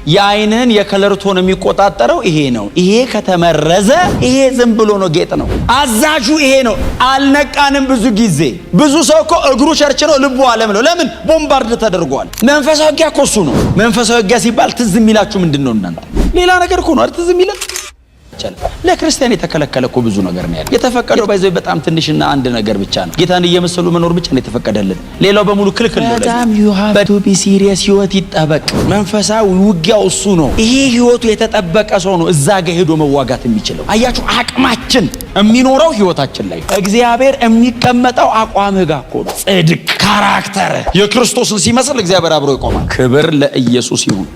የአይንህን የከለር ቶን የሚቆጣጠረው ይሄ ነው። ይሄ ከተመረዘ ይሄ ዝም ብሎ ነው፣ ጌጥ ነው። አዛዡ ይሄ ነው። አልነቃንም። ብዙ ሰው እኮ እግሩ ቸርች ነው፣ ልቡ ዓለም ነው። ለምን? ቦምባርድ ተደርጓል። መንፈሳዊ ውጊያ እኮ እሱ ነው። መንፈሳዊ ውጊያ ሲባል ትዝ የሚላችሁ ምንድነው እናንተ? ሌላ ነገር እኮ ነው አይደል? ትዝ የሚለን ለክርስቲያን የተከለከለ እኮ ብዙ ነገር ነው ያለው። የተፈቀደው ባይዘው በጣም ትንሽና አንድ ነገር ብቻ ነው። ጌታን እየመሰሉ መኖር ብቻ ነው የተፈቀደልን። ሌላው በሙሉ ክልክል ነው። በጣም you have to be serious። ህይወት ይጠበቅ። መንፈሳዊ ውጊያው እሱ ነው። ይሄ ህይወቱ የተጠበቀ ሰው ነው እዛ ጋር ሄዶ መዋጋት የሚችለው። አያችሁ፣ አቅማችን የሚኖረው ህይወታችን ላይ። እግዚአብሔር የሚቀመጠው አቋምህ ጋር እኮ ነው። ጽድቅ፣ ካራክተር የክርስቶስን ሲመስል እግዚአብሔር አብሮ ይቆማል። ክብር ለኢየሱስ ይሁን።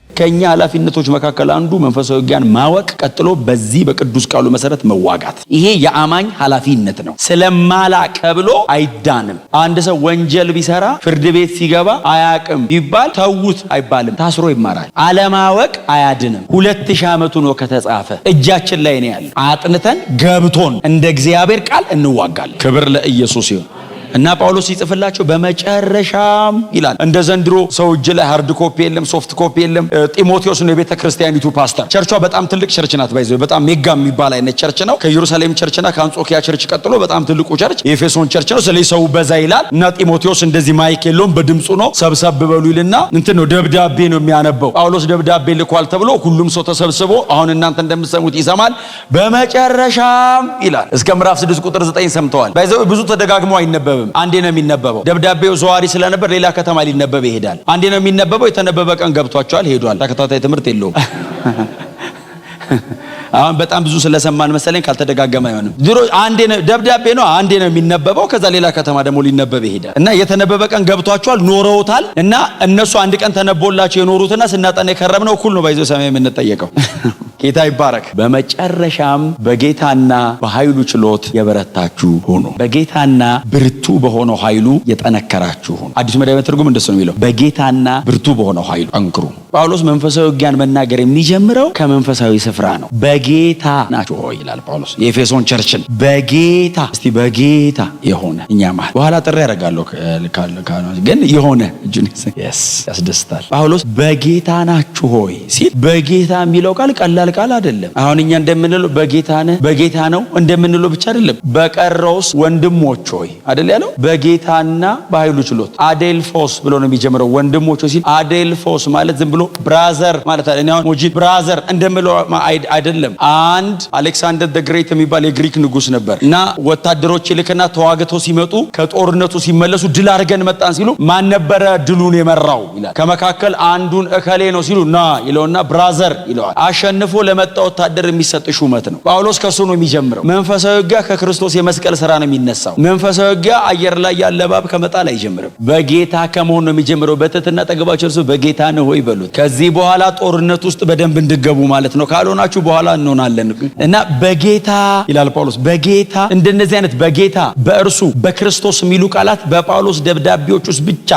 ከኛ ኃላፊነቶች መካከል አንዱ መንፈሳዊ ውጊያን ማወቅ፣ ቀጥሎ በዚህ በቅዱስ ቃሉ መሰረት መዋጋት። ይሄ የአማኝ ኃላፊነት ነው። ስለማላቅ ብሎ አይዳንም። አንድ ሰው ወንጀል ቢሰራ ፍርድ ቤት ሲገባ አያቅም ቢባል ተውት አይባልም፣ ታስሮ ይማራል። አለማወቅ አያድንም። 2000 ዓመቱ ነው ከተጻፈ፣ እጃችን ላይ ነው ያለ። አጥንተን ገብቶን እንደ እግዚአብሔር ቃል እንዋጋለን። ክብር ለኢየሱስ ይሁን። እና ጳውሎስ ሲጽፍላቸው በመጨረሻም ይላል። እንደ ዘንድሮ ሰው እጅ ላይ ሃርድ ኮፒ የለም፣ ሶፍት ኮፒ የለም። ጢሞቴዎስ ነው የቤተ ክርስቲያኒቱ ፓስተር። ቸርቿ በጣም ትልቅ ቸርች ናት። ባይዘው በጣም ሜጋ የሚባል አይነት ቸርች ነው። ከኢየሩሳሌም ቸርችና ከአንጾኪያ ቸርች ቀጥሎ በጣም ትልቁ ቸርች የኤፌሶን ቸርች ነው። ስለዚህ ሰው በዛ ይላል። እና ጢሞቴዎስ እንደዚህ ማይክ የለውም፣ በድምጹ ነው ሰብሰብ በሉ ይልና እንትን ነው ደብዳቤ ነው የሚያነበው። ጳውሎስ ደብዳቤ ልኳል ተብሎ ሁሉም ሰው ተሰብስቦ አሁን እናንተ እንደምትሰሙት ይሰማል። በመጨረሻም ይላል እስከ ምዕራፍ 6 ቁጥር 9 ሰምተዋል። ባይዘው ብዙ ተደጋግሞ አይነበብም። አንዴ ነው የሚነበበው። ደብዳቤው ዘዋሪ ስለነበር ሌላ ከተማ ሊነበብ ይሄዳል። አንዴ ነው የሚነበበው። የተነበበ ቀን ገብቷቸዋል፣ ሄዷል። ተከታታይ ትምህርት የለውም። አሁን በጣም ብዙ ስለሰማን መሰለኝ ካልተደጋገመ አይሆንም። ድሮ አንዴ ነው ደብዳቤ ነው አንዴ ነው የሚነበበው። ከዛ ሌላ ከተማ ደግሞ ሊነበብ ይሄዳል። እና የተነበበ ቀን ገብቷቸዋል፣ ኖረውታል። እና እነሱ አንድ ቀን ተነቦላቸው የኖሩትና ስናጠና የከረምነው እኩል ነው። ባይዘው ሰማይ የምንጠየቀው ጌታ ይባረክ። በመጨረሻም በጌታና በኃይሉ ችሎት የበረታችሁ ሁኑ፣ በጌታና ብርቱ በሆነው ኃይሉ የጠነከራችሁ ሁኑ። አዲስ መደበኛ ትርጉም እንደሱ ነው የሚለው፣ በጌታና ብርቱ በሆነው ኃይሉ ጠንክሩ። ጳውሎስ መንፈሳዊ ውጊያን መናገር የሚጀምረው ከመንፈሳዊ ስፍራ ነው። በጌታ ናችሁ ሆይ ይላል ጳውሎስ የኤፌሶን ቸርችን። በጌታ እስቲ በጌታ የሆነ እኛ ማለት በኋላ ጥሪ ያደርጋለሁ ግን የሆነ እጁን ያስደስታል። ጳውሎስ በጌታ ናችሁ ሆይ ሲል በጌታ የሚለው ቃል ቀላል ቃል አይደለም። አሁን እኛ እንደምንለው በጌታ ነህ በጌታ ነው እንደምንለው ብቻ አይደለም። በቀረውስ ወንድሞች ሆይ አይደል ያለው። በጌታና በኃይሉ ችሎት አዴልፎስ ብሎ ነው የሚጀምረው። ወንድሞች ሲል አዴልፎስ ማለት ዝም ብሎ ብራዘር ማለት አይደለም። አሁን ሞጂ ብራዘር እንደምለው አይደለም። አንድ አሌክሳንደር ዘ ግሬት የሚባል የግሪክ ንጉስ ነበር እና ወታደሮች ይልክና ተዋግተው ሲመጡ ከጦርነቱ ሲመለሱ ድል አድርገን መጣን ሲሉ ማን ነበረ ድሉን የመራው ይላል። ከመካከል አንዱን እከሌ ነው ሲሉ ና ይለውና ብራዘር ይለዋል። አሸንፎ ለመጣ ወታደር የሚሰጥ ሹመት ነው። ጳውሎስ ከሱ ነው የሚጀምረው። መንፈሳዊ ውጊያ ከክርስቶስ የመስቀል ስራ ነው የሚነሳው። መንፈሳዊ ውጊያ አየር ላይ ያለ እባብ ከመጣል አይጀምርም። በጌታ ከመሆን ነው የሚጀምረው። በትህትና ጠገባቸው እርሱ በጌታ ነው ሆይ በሉት። ከዚህ በኋላ ጦርነት ውስጥ በደንብ እንድገቡ ማለት ነው። ካልሆናችሁ በኋላ እንሆናለን እና በጌታ ይላል ጳውሎስ። በጌታ እንደነዚህ አይነት በጌታ በእርሱ በክርስቶስ የሚሉ ቃላት በጳውሎስ ደብዳቤዎች ውስጥ ብቻ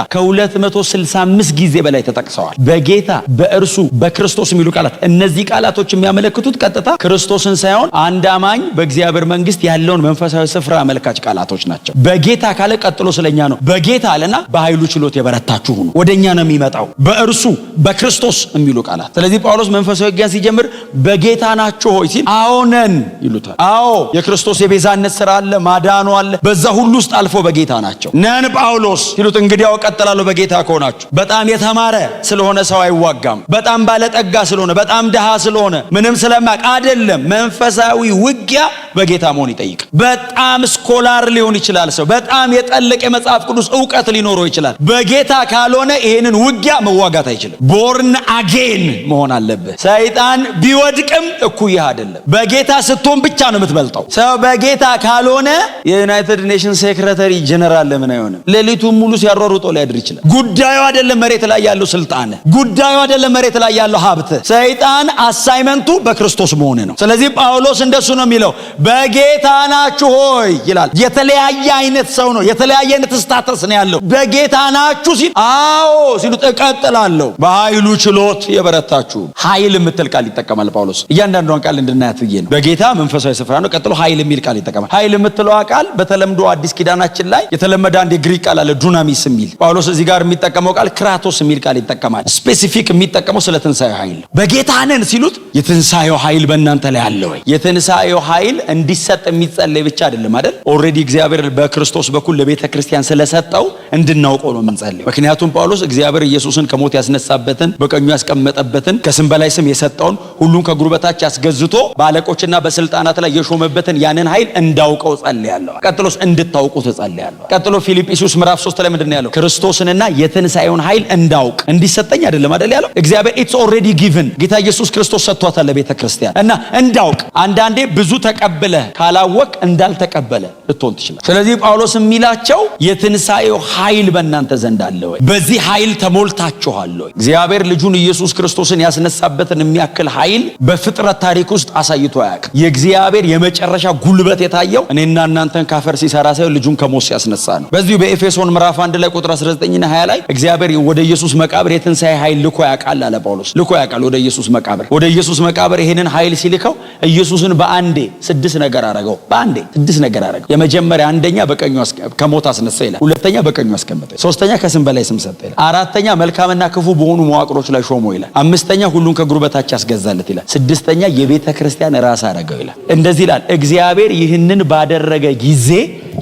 ከ265 ጊዜ በላይ ተጠቅሰዋል። በጌታ በእርሱ በክርስቶስ የሚሉ ቃላት እነዚህ ቃላቶች የሚያመለክቱት ቀጥታ ክርስቶስን ሳይሆን አንድ አማኝ በእግዚአብሔር መንግስት ያለውን መንፈሳዊ ስፍራ አመልካች ቃላቶች ናቸው። በጌታ ካለ ቀጥሎ ስለኛ ነው። በጌታ አለና በኃይሉ ችሎት የበረታችሁ ሁኑ። ወደኛ ነው የሚመጣው። በእርሱ በክርስቶስ የሚሉ ቃላት። ስለዚህ ጳውሎስ መንፈሳዊ ውጊያን ሲጀምር በጌታ ናችሁ ሆይ ሲል አዎ ነን ይሉታል። አዎ የክርስቶስ የቤዛነት ስራ አለ፣ ማዳኑ አለ። በዛ ሁሉ ውስጥ አልፎ በጌታ ናቸው ነን ጳውሎስ ሲሉት እንግዲያው ቀጥላለሁ በጌታ ከሆናችሁ። በጣም የተማረ ስለሆነ ሰው አይዋጋም። በጣም ባለጠጋ ስለሆነ በጣም ደሃ ስለሆነ ምንም ስለማቅ አይደለም። መንፈሳዊ ውጊያ በጌታ መሆን ይጠይቃል። በጣም ስኮላር ሊሆን ይችላል ሰው፣ በጣም የጠለቀ የመጽሐፍ ቅዱስ ዕውቀት ሊኖረው ይችላል። በጌታ ካልሆነ ይሄንን ውጊያ መዋጋት አይችልም። ቦርን አጌን መሆን አለበት። ሰይጣን ቢወድቅም እኩያ አይደለም። በጌታ ስትሆን ብቻ ነው የምትበልጠው። ሰው በጌታ ካልሆነ የዩናይትድ ኔሽንስ ሴክሬታሪ ጀነራል ለምን አይሆንም? ሌሊቱን ሙሉ ሲያሯሩጦ ሊያድር ይችላል። ጉዳዩ አይደለም መሬት ላይ ያለው ስልጣን፣ ጉዳዩ አይደለም መሬት ላይ ያለው ሀብት። ሰይጣን አሳይመንቱ በክርስቶስ መሆን ነው። ስለዚህ ጳውሎስ እንደሱ ነው የሚለው፣ በጌታ ናችሁ ሆይ ይላል። የተለያየ አይነት ሰው ነው፣ የተለያየ አይነት ስታተስ ነው ያለው። በጌታ ናችሁ ሲል አዎ ሲሉት እቀጥላለሁ በኃይሉ ችሎት የበረታችሁ። ኃይል የምትል ቃል ይጠቀማል ጳውሎስ። እያንዳንዷ እያንዳንዷን ቃል እንድናያት ብዬ ነው። በጌታ መንፈሳዊ ስፍራ ነው። ቀጥሎ ኃይል የሚል ቃል ይጠቀማል። ኃይል የምትለው ቃል በተለምዶ አዲስ ኪዳናችን ላይ የተለመደ አንድ የግሪክ ቃል አለ፣ ዱናሚስ የሚል። ጳውሎስ እዚህ ጋር የሚጠቀመው ቃል ክራቶስ የሚል ቃል ይጠቀማል። ስፔሲፊክ የሚጠቀመው ስለ ትንሣኤው ኃይል። በጌታ ነን ሲሉት የትንሣኤው ኃይል በእናንተ ላይ አለ ወይ? የትንሣኤው ኃይል እንዲሰጥ የሚጸለይ ብቻ አይደለም አይደል? ኦልሬዲ እግዚአብሔር በክርስቶስ በኩል ለቤተ ክርስቲያን ስለሰጠው እንድናውቀው ነው የምንጸልየው። ምክንያቱም ጳውሎስ እግዚአብሔር ኢየሱስን ከሞት ያስነሳበትን በቀኙ ያስቀመጠበትን ከስም በላይ ስም የሰጠውን ሁሉን ከእግሩ በታች ያስገዝቶ በአለቆችና በስልጣናት ላይ የሾመበትን ያንን ኃይል እንዳውቀው ጸልያለሁ። ቀጥሎስ እንድታውቁት ጸልያለሁ። ቀጥሎ ፊልጵስዩስ ምዕራፍ 3 ላይ ምንድነው ያለው? ክርስቶስንና የትንሣኤውን ኃይል እንዳውቅ እንዲሰጠኝ አይደለም አይደል ያለው? እግዚአብሔር ኢትስ ኦልሬዲ ጊቭን ጌታ ኢየሱስ ክርስቶስ ሰጥቷታል ለቤተ ክርስቲያን እና እንዳውቅ። አንዳንዴ ብዙ ተቀበለ ካላወቅ እንዳልተቀበለ ልትሆን ትችላለህ። ስለዚህ ጳውሎስ የሚላቸው የትንሣኤው ኃይል በእናንተ ዘንድ አለ ወይ? በዚህ ኃይል ተሞልታችኋል ወይ? እግዚአብሔር ልጁን ኢየሱስ ክርስቶስን ያስነሳበትን የሚያክል ኃይል በፍጥረት ታሪክ ውስጥ አሳይቶ አያውቅም። የእግዚአብሔር የመጨረሻ ጉልበት የታየው እኔና እናንተን ካፈር ሲሰራ ሳይሆን ልጁን ከሞት ሲያስነሳ ነው። በዚሁ በኤፌሶን ምዕራፍ 1 ላይ ቁጥር 19 እና 20 ላይ እግዚአብሔር ወደ ኢየሱስ መቃብር የትንሣኤ ኃይል ልኮ ያውቃል አለ ጳውሎስ። ልኮ ያውቃል ወደ ኢየሱስ መቃብር። ወደ ኢየሱስ መቃብር ይሄንን ኃይል ሲልከው ኢየሱስን በአንዴ 6 ነገር አረገው። በአንዴ 6 ነገር አረገው። የመጀመሪያ አንደኛ በቀኙ ከሞት አስነሳ ይላል። ሁለተኛ በቀኙ አስቀመጠ። ሶስተኛ ከስም በላይ ስም ሰጠ ይላል። አራተኛ መልካምና ክፉ በሆኑ መዋቅሮች ላይ ሾሞ ይላል። አምስተኛ ሁሉን ከእግሩ በታች ያስገዛለት ይላል። ስድስተኛ የቤተ ክርስቲያን ራስ አረገው ይላል። እንደዚህ ይላል። እግዚአብሔር ይህንን ባደረገ ጊዜ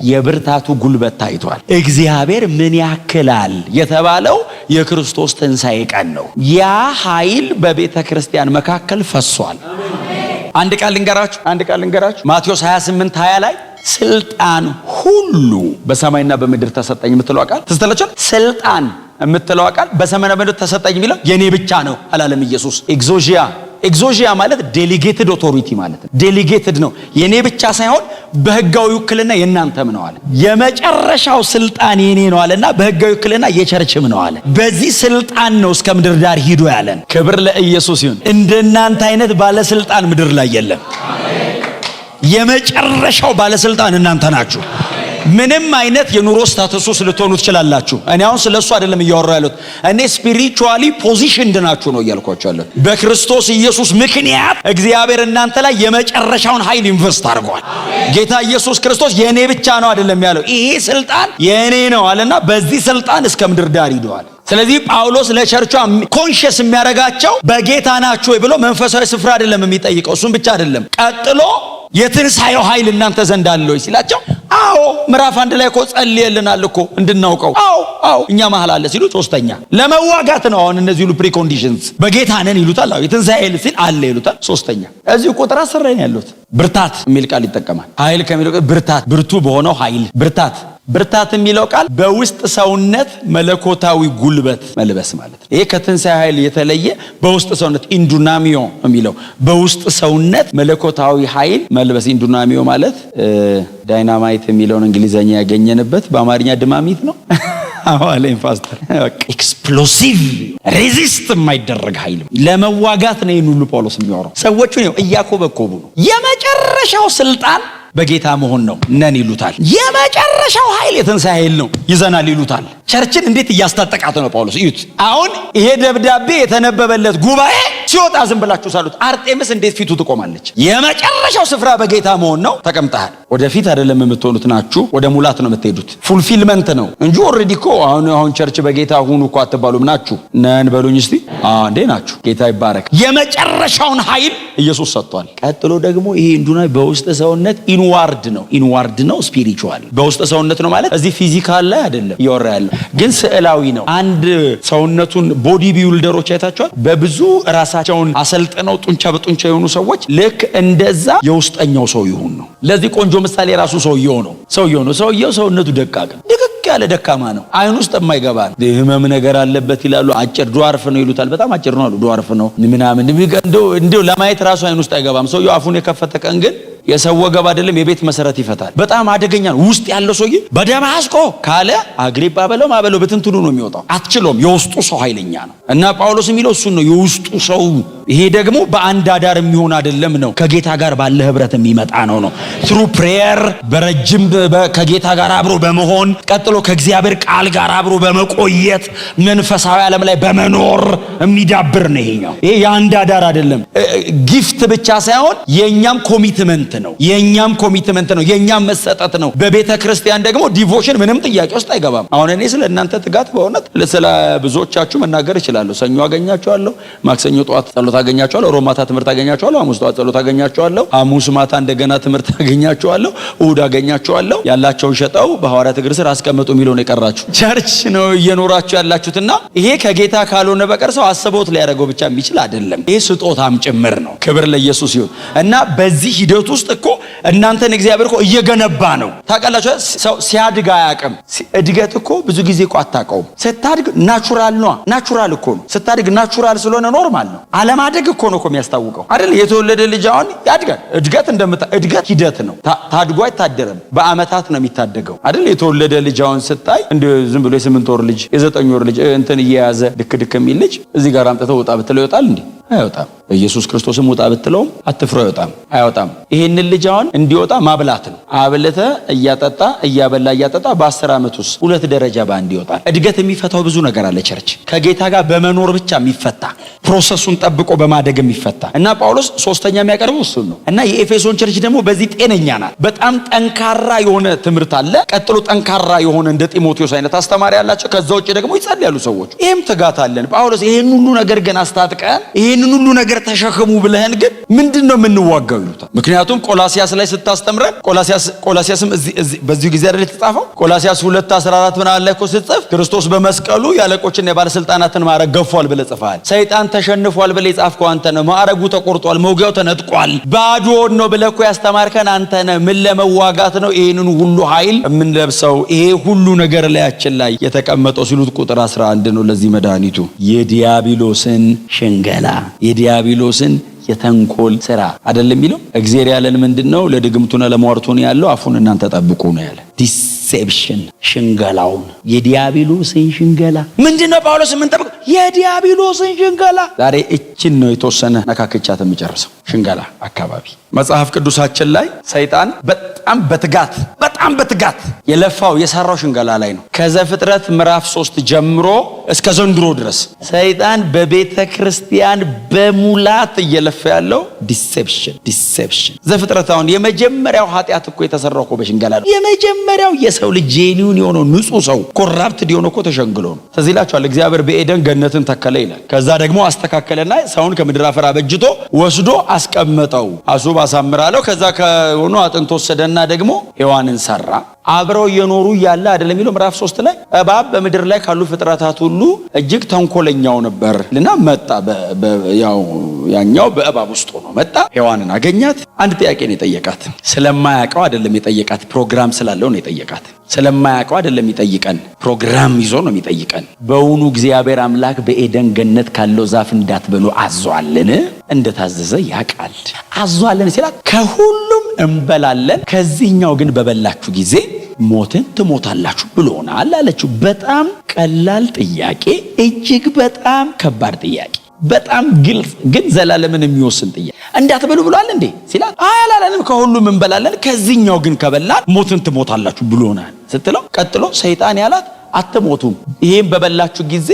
የብርታቱ ጉልበት ታይቷል። እግዚአብሔር ምን ያክላል የተባለው የክርስቶስ ትንሣኤ ቀን ነው። ያ ኃይል በቤተ ክርስቲያን መካከል ፈሷል። አንድ ቃል ልንገራችሁ። ማቴዎስ 28:20 ላይ ስልጣን ሁሉ በሰማይና በምድር ተሰጠኝ የምትለው ቃል ተስተለቻል። ስልጣን የምትለው ቃል በሰማይና በምድር ተሰጠኝ የሚለው የኔ ብቻ ነው አላለም ኢየሱስ። ኤግዞጂያ ማለት ዴሊጌትድ ኦቶሪቲ ማለት ነው። ዴሊጌትድ ነው፣ የኔ ብቻ ሳይሆን በህጋዊ ውክልና የናንተም ነው አለ። የመጨረሻው ስልጣን የኔ ነው አለና በህጋዊ ውክልና የቸርችም ነው አለ። በዚህ ስልጣን ነው እስከ ምድር ዳር ሂዶ ያለን። ክብር ለኢየሱስ ይሁን። እንደናንተ አይነት ባለስልጣን ምድር ላይ የለም። የመጨረሻው ባለስልጣን እናንተ ናችሁ። ምንም አይነት የኑሮ ስታተስ ልትሆኑ ትችላላችሁ። እኔ አሁን ስለሱ አይደለም እያወራሁ ያለሁት። እኔ ስፒሪቹዋሊ ፖዚሽንድ ናችሁ ነው እያልኳችሁ ያለሁት። በክርስቶስ ኢየሱስ ምክንያት እግዚአብሔር እናንተ ላይ የመጨረሻውን ኃይል ኢንቨስት አድርጓል። ጌታ ኢየሱስ ክርስቶስ የኔ ብቻ ነው አይደለም ያለው፣ ይሄ ስልጣን የኔ ነው አለና በዚህ ስልጣን እስከ ምድር ዳር ሂደዋል። ስለዚህ ጳውሎስ ለቸርቿ ኮንሽስ የሚያደርጋቸው በጌታ ናችሁ ወይ ብሎ መንፈሳዊ ስፍራ አይደለም የሚጠይቀው። እሱም ብቻ አይደለም፣ ቀጥሎ የትንሣኤው ኃይል እናንተ ዘንድ አለ ወይ ሲላቸው፣ አዎ ምዕራፍ 1 ላይ እኮ ጸልየልናል እኮ እንድናውቀው። አዎ እኛ መሃል አለ ሲሉ፣ ሶስተኛ ለመዋጋት ነው። አሁን እነዚህ ሁሉ ፕሪኮንዲሽንስ በጌታ ነን ይሉታል። አዎ የትንሣኤ ኃይል ሲል አለ ይሉታል። ሶስተኛ እዚህ ቁጥር 10 ላይ ነው ያሉት። ብርታት የሚል ቃል ይጠቀማል። ኃይል ከሚለው ብርታት፣ ብርቱ በሆነው ኃይል ብርታት የሚለው ቃል በውስጥ ሰውነት መለኮታዊ ጉልበት መልበስ ማለት ነው። ይሄ ከትንሣኤ ኃይል የተለየ በውስጥ ሰውነት ኢንዱናሚዮ የሚለው በውስጥ ሰውነት መለኮታዊ ኃይል መልበስ። ኢንዱናሚዮ ማለት ዳይናማይት የሚለውን እንግሊዘኛ ያገኘንበት በአማርኛ ድማሚት ነው። አዋለኝ ፓስተር ኤክስፕሎሲቭ ሬዚስት የማይደረግ ኃይል ለመዋጋት ነው። ይሄን ሁሉ ጳውሎስ የሚያወራው ሰዎቹ ነው እያኮበኮቡ ነው። የመጨረሻው ስልጣን በጌታ መሆን ነው ነን ይሉታል። የመጨረሻው ኃይል የትንሣኤ ኃይል ነው ይዘናል ይሉታል። ቸርችን እንዴት እያስታጠቃት ነው ጳውሎስ እዩት። አሁን ይሄ ደብዳቤ የተነበበለት ጉባኤ ሲወጣ ዝም ብላችሁ ሳሉት አርጤምስ እንዴት ፊቱ ትቆማለች? የመጨረሻው ስፍራ በጌታ መሆን ነው። ተቀምጠሃል። ወደፊት አይደለም የምትሆኑት ናችሁ፣ ወደ ሙላት ነው የምትሄዱት። ፉልፊልመንት ነው እንጂ ኦልሬዲ እኮ አሁን ቸርች በጌታ ሁኑ እኮ አትባሉም። ናችሁ ነን በሉኝ እስቲ። እንዴ ናችሁ። ጌታ ይባረክ። የመጨረሻውን ኃይል ኢየሱስ ሰጥቷል። ቀጥሎ ደግሞ ይሄ እንዱና በውስጥ ሰውነት ኢንዋርድ ነው ስፒሪቹዋል። በውስጥ ሰውነት ነው ማለት እዚህ ፊዚካል ላይ አይደለም እያወራ ያለው፣ ግን ስዕላዊ ነው። አንድ ሰውነቱን ቦዲ ቢውልደሮች አይታችኋል። በብዙ ራሳቸውን አሰልጥነው ጡንቻ በጡንቻ የሆኑ ሰዎች ልክ እንደዛ የውስጠኛው ሰው ይሁን ነው። ለዚህ ቆንጆ ምሳሌ ራሱ ሰውየው ነው። ሰውየው ሰውነቱ ደቃቅ ያለ ደካማ ነው። አይን ውስጥ የማይገባ ህመም ነገር አለበት ይላሉ። አጭር ዱዋርፍ ነው ይሉታል። በጣም አጭር ነው አሉ። ዱዋርፍ ነው ምናምን እንደው ለማየት ራሱ አይን ውስጥ አይገባም። ሰውየው አፉን የከፈተ ቀን ግን የሰው ወገብ አይደለም የቤት መሰረት ይፈታል። በጣም አደገኛ ነው። ውስጥ ያለው ሰውዬ በደማስቆ ካለ አግሪጳ በለው ማበለው በትንትኑ ነው የሚወጣው። አትችሎም። የውስጡ ሰው ኃይለኛ ነው እና ጳውሎስ የሚለው እሱን ነው የውስጡ ሰው። ይሄ ደግሞ በአንድ አዳር የሚሆን አይደለም ነው፣ ከጌታ ጋር ባለ ህብረት የሚመጣ ነው ትሩ ፕሬየር በረጅም ከጌታ ጋር አብሮ በመሆን ቀጥሎ ከእግዚአብሔር ቃል ጋር አብሮ በመቆየት መንፈሳዊ ዓለም ላይ በመኖር የሚዳብር ነው ይሄኛው። ይሄ የአንድ አዳር አይደለም። ጊፍት ብቻ ሳይሆን የኛም ኮሚትመንት ነው፣ የኛም መሰጠት ነው። በቤተ ክርስቲያን ደግሞ ዲቮሽን ምንም ጥያቄ ውስጥ አይገባም። አሁን እኔ ስለ እናንተ ትጋት በእውነት ስለ ብዙዎቻችሁ መናገር እችላለሁ። ሰኞ አገኛችኋለሁ፣ ማክሰኞ ጠዋት ጸሎት አገኛችኋለሁ፣ ሮብ ማታ ትምህርት አገኛችኋለሁ፣ ሐሙስ ጠዋት ጸሎት አገኛችኋለሁ፣ ሐሙስ ማታ እንደገና ትምህርት አገኛችኋለሁ፣ እሁድ አገኛችኋለሁ። ያላቸውን ሸጠው በሐዋርያት እግር ስር አስቀምጡ የሚለው ነው የቀራችሁ። ቸርች ነው እየኖራችሁ ያላችሁትና ይሄ ከጌታ ካልሆነ በቀር ሰው አስቦት ሊያደርገው ብቻ የሚችል አይደለም። ይሄ ስጦታም ጭምር ነው። ክብር ለኢየሱስ ይሁን። እና በዚህ ሂደት ውስጥ እኮ እናንተን እግዚአብሔር እኮ እየገነባ ነው። ታውቃላችሁ፣ ሰው ሲያድግ አያውቅም። እድገት እኮ ብዙ ጊዜ እኮ አታውቀውም። ስታድግ ናቹራል ነው። ናቹራል እኮ ነው ስታድግ፣ ናቹራል ስለሆነ ኖርማል ነው። አለማደግ እኮ ነው የሚያስታውቀው አይደል? የተወለደ ልጅ አሁን ያድጋል። እድገት ሂደት ነው። ታድጎ አይታደረም፣ በአመታት ነው የሚታደገው አይደል? የተወለደ ልጅ አሁን ስታይ እንደ ዝም ብሎ የ8 ወር ልጅ የ9 ወር ልጅ እንትን እየያዘ ድክ የሚል ልጅ እዚህ ጋር አምጥተው ወጣ ብትለው ይወጣል እንዴ? አይወጣም። ኢየሱስ ክርስቶስም ውጣ ብትለውም አትፍሮ አይወጣም። ይሄንን ልጅ አሁን እንዲወጣ ማብላት ነው። አብልተ እያጠጣ እያበላ እያጠጣ በ10 ዓመት ውስጥ 2 ደረጃ ባንድ ይወጣል። እድገት የሚፈታው ብዙ ነገር አለ። ቸርች ከጌታ ጋር በመኖር ብቻ የሚፈታ ፕሮሰሱን ጠብቆ በማደግ የሚፈታ እና ጳውሎስ ሶስተኛ የሚያቀርበው እሱን ነው። እና የኤፌሶን ቸርች ደግሞ በዚህ ጤነኛ ናት። በጣም ጠንካራ የሆነ ትምህርት አለ። ቀጥሎ ጠንካራ የሆነ እንደ ጢሞቴዎስ አይነት አስተማሪ ያላቸው፣ ከዛ ውጭ ደግሞ ይጸልያሉ ሰዎች። ይሄም ትጋት አለን። ጳውሎስ ይሄን ሁሉ ነገር ግን አስታጥቀን ይሄንን ሁሉ ነገር ተሸክሙ ብለህን ግን ምንድነው የምንዋጋው ይሉታል። ምክንያቱም ቆላሲያስ ላይ ስታስተምረን ቆላሲያስም እዚህ በዚህ ጊዜ አይደል የተጻፈው? ቆላሲያስ 2:14 ምን አለ እኮ ስትጽፍ ክርስቶስ በመስቀሉ ያለቆችና የባለስልጣናትን ማዕረግ ገፏል ብለህ ጽፈሃል። ሰይጣን ተሸንፏል ብለህ የጻፍከው አንተ ነህ። ማዕረጉ ተቆርጧል፣ መውጊያው ተነጥቋል፣ ባዶን ነው ብለህ እኮ ያስተማርከን አንተ ነህ። ምን ለመዋጋት ነው ይሄንን ሁሉ ኃይል የምንለብሰው? ይሄ ሁሉ ነገር ላያችን ላይ የተቀመጠው ሲሉት ቁጥር 11 ነው። ለዚህ መድኃኒቱ የዲያብሎስን ሽንገላ የዲያብሎስን የተንኮል ስራ አይደለም የሚለው። እግዚአብሔር ያለን ምንድነው? ለድግምቱና ለሟርቱን ያለው አፉን እናንተ ጠብቁ ነው ያለ። ዲሴፕሽን ሽንገላውን፣ የዲያብሎስን ሽንገላ ምንድነው? ጳውሎስ ምን ጠብቁ? የዲያብሎስን ሽንገላ። ዛሬ እቺን ነው የተወሰነ ነካክቻት የምጨርሰው። ሽንገላ አካባቢ መጽሐፍ ቅዱሳችን ላይ ሰይጣን በጣም በትጋት የለፋው የሰራው ሽንገላ ላይ ነው። ከዘፍጥረት ምዕራፍ 3 ጀምሮ እስከ ዘንድሮ ድረስ ሰይጣን በቤተ ክርስቲያን በሙላት እየለፋ ያለው ዲሴፕሽን። ዘፍጥረት አሁን የመጀመሪያው ኃጢአት እኮ የተሰራው እኮ በሽንገላ ነው። የመጀመሪያው የሰው ልጅ ጄኒውን የሆነው ንጹህ ሰው ኮራፕትድ የሆነው እኮ ተሸንግሎ ነው። ስለዚህ ይላችኋል እግዚአብሔር በኤደን ገነትን ተከለ ይላል። ከዛ ደግሞ አስተካከለና ሰውን ከምድር አፈር አበጅቶ ወስዶ አስቀመጠው። አሱብ አሳምራለሁ። ከዛ ከሆነ አጥንት ወሰደና ደግሞ ሔዋንን ሰራ። አብረው እየኖሩ ያለ አይደለም የሚለው ምዕራፍ 3 ላይ እባብ በምድር ላይ ካሉ ፍጥረታት ሁሉ እጅግ ተንኮለኛው ነበር ልና መጣ። ያኛው በእባብ ውስጥ ሆኖ መጣ። ሔዋንን አገኛት። አንድ ጥያቄ ነው የጠየቃት። ስለማያውቀው አይደለም የጠየቃት፣ ፕሮግራም ስላለው ነው የጠየቃት። ስለማያውቀው አይደለም የሚጠይቀን፣ ፕሮግራም ይዞ ነው የሚጠይቀን። በእውኑ እግዚአብሔር አምላክ በኤደን ገነት ካለው ዛፍ እንዳትበሉ አዟልን? እንደታዘዘ ያውቃል። አዟልን ሲላት ከሁሉም እንበላለን፣ ከዚህኛው ግን በበላችሁ ጊዜ ሞትን ትሞታላችሁ ብሎናል አለችው። በጣም ቀላል ጥያቄ፣ እጅግ በጣም ከባድ ጥያቄ፣ በጣም ግልጽ ግን ዘላለምን የሚወስን ጥያቄ። እንዳትበሉ ብሏል እንዴ ሲላት አይ አላለም፣ ከሁሉም እንበላለን፣ ከዚህኛው ግን ከበላን ሞትን ትሞታላችሁ ብሎናል ስትለው፣ ቀጥሎ ሰይጣን ያላት አትሞቱም፣ ይሄን በበላችሁ ጊዜ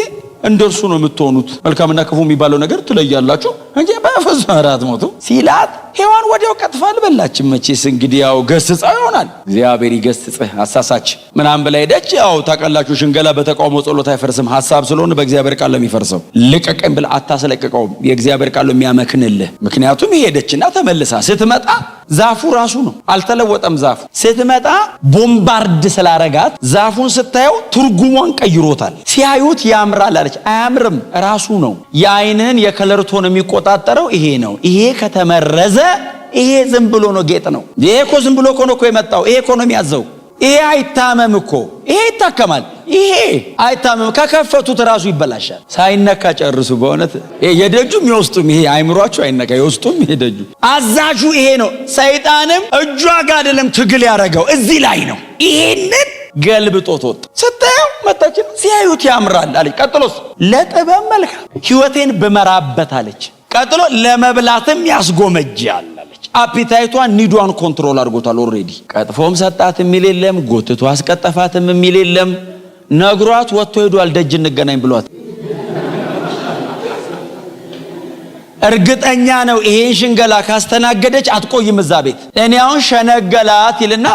እንደርሱ ነው የምትሆኑት፣ መልካምና ክፉ የሚባለው ነገር ትለያላችሁ እንጂ በፍጹም አትሞቱ ሲላት፣ ሔዋን ወዲያው ቀጥፋ አልበላችም። መቼስ እንግዲህ ያው ገስጻው ይሆናል፣ እግዚአብሔር ይገስጽህ አሳሳች ምናምን ብላ ሄደች። ያው ታውቃላችሁ ሽንገላ በተቃውሞ ጸሎት አይፈርስም፣ ሐሳብ ስለሆነ በእግዚአብሔር ቃል ነው የሚፈርሰው። ልቀቀኝ ብላ አታስለቅቀውም፣ የእግዚአብሔር ቃል ነው የሚያመክንልህ። ምክንያቱም ሄደችና ተመልሳ ስትመጣ ዛፉ ራሱ ነው፣ አልተለወጠም። ዛፉ ስትመጣ ቦምባርድ ስላረጋት ዛፉን ስታየው ትርጉሟን ቀይሮታል። ሲያዩት ያምራል አለች፣ አያምርም፣ ራሱ ነው። የአይንህን የከለር ቶን የሚቆጣጠረው ይሄ ነው። ይሄ ከተመረዘ ይሄ ዝም ብሎ ነው፣ ጌጥ ነው። ይሄ እኮ ዝም ብሎ እኮ ነው የመጣው። ይሄ እኮ ነው የሚያዘው። ይሄ አይታመም እኮ፣ ይሄ ይታከማል። ይሄ አይታመም፣ ከከፈቱት ራሱ ይበላሻል። ሳይነካ ጨርሱ። በእውነት የደጁም የውስጡም ይሄ አይምሯችሁ አይነካ፣ የውስጡም የደጁ አዛዡ ይሄ ነው። ሰይጣንም እጇ ጋር አይደለም ትግል ያደረገው እዚህ ላይ ነው። ይሄንን ገልብጦት ወጣ። ስታየው መጣች፣ ሲያዩት ያምራል አለች። ቀጥሎስ ለጥበብ መልካም ሕይወቴን ብመራበት አለች። ቀጥሎ ለመብላትም ያስጎመጃል አለች። አፒታይቷን ኒዷን ኮንትሮል አድርጎታል ኦልሬዲ። ቀጥፎም ሰጣት የሚል የለም፣ ጎትቶ አስቀጠፋትም የሚል የለም። ነግሯት ወጥቶ ሄዷል። ደጅ እንገናኝ ብሏት እርግጠኛ ነው ይሄን ሽንገላ ካስተናገደች አትቆይም እዛ ቤት። እኔ አሁን ሸነገላት ይልና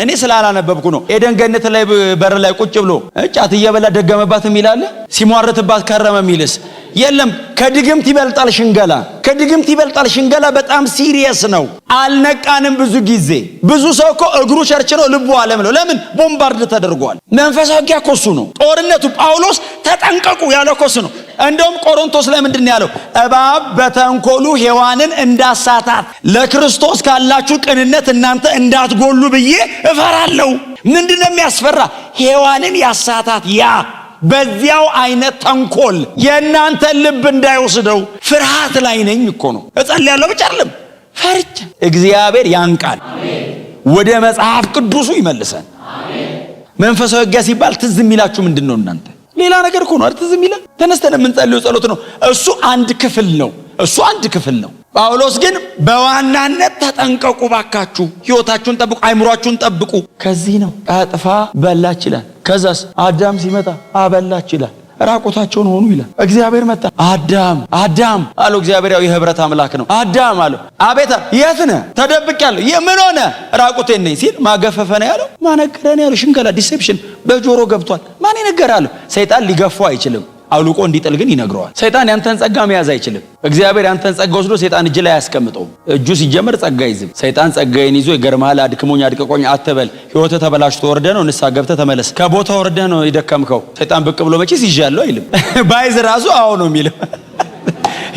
እኔ ስላላነበብኩ ነው። ኤደን ገነት ላይ በር ላይ ቁጭ ብሎ ጫት እየበላ ደገመባት የሚላል ሲሟርትባት ከረመ የሚልስ የለም። ከድግምት ይበልጣል ሽንገላ፣ ከድግምት ይበልጣል ሽንገላ። በጣም ሲሪየስ ነው። አልነቃንም። ብዙ ጊዜ ብዙ ሰው እኮ እግሩ ቸርች ነው ልቡ ዓለም ነው። ለምን? ቦምባርድ ተደርጓል። መንፈሳዊ ውጊያ እኮ እሱ ነው ጦርነቱ። ጳውሎስ ተጠንቀቁ ያለው እኮ እሱ ነው። እንደውም ቆሮንቶስ ላይ ምንድን ያለው? እባብ በተንኮሉ ሔዋንን እንዳሳታት ለክርስቶስ ካላችሁ ቅንነት እናንተ እንዳትጎሉ ብዬ እፈራለሁ። ምንድነው የሚያስፈራ? ሔዋንን ያሳታት ያ በዚያው አይነት ተንኮል የእናንተ ልብ እንዳይወስደው ፍርሃት ላይ ነኝ እኮ ነው። እጸልያለሁ ብቻ አይደለም ፈርቼ። እግዚአብሔር ያንቃል፣ ወደ መጽሐፍ ቅዱሱ ይመልሰን። መንፈሳዊ ውጊያ ሲባል ትዝ የሚላችሁ ምንድን ነው እናንተ? ሌላ ነገር እኮ ነው አይደል? ትዝ የሚለን ተነስተን የምንጸልየው ጸሎት ነው። እሱ አንድ ክፍል ነው። ጳውሎስ ግን በዋናነት ተጠንቀቁ ባካችሁ፣ ሕይወታችሁን ጠብቁ፣ አይምሯችሁን ጠብቁ። ከዚህ ነው ቀጥፋ በላች ይላል። ከዛስ አዳም ሲመጣ አበላች ይላል። ራቆታቸውን ሆኑ ይላል። እግዚአብሔር መጣ። አዳም አለው። እግዚአብሔር ያው የህብረት አምላክ ነው። አዳም አለው። አቤት የት ነህ? ተደብቄያለሁ። ምን ሆነ? ራቁቴን ነኝ ሲል ማገፈፈ ነው ያለው። ማነገረን ያለው ሽንገላ ዲሴፕሽን በጆሮ ገብቷል። ማን ይነገራል? ሰይጣን ሊገፋው አይችልም። አውልቆ እንዲጥል ግን ይነግረዋል። ሰይጣን ያንተን ጸጋ መያዝ አይችልም። እግዚአብሔር ያንተን ጸጋ ወስዶ ሰይጣን እጅ ላይ አያስቀምጠውም። እጁ ሲጀመር ጸጋ ይዝም። ሰይጣን ጸጋዬን ይዞ ይገርማል። አድክሞኝ አድቅቆኝ አትበል። ሕይወትህ ተበላሽቶ ወርደህ ነው ንስሐ ገብተህ ተመለስ። ከቦታ ወርደህ ነው የደከምከው። ሰይጣን ብቅ ብሎ መቼስ ይዣለሁ አይልም። ባይዝ ራሱ አዎ ነው የሚለው።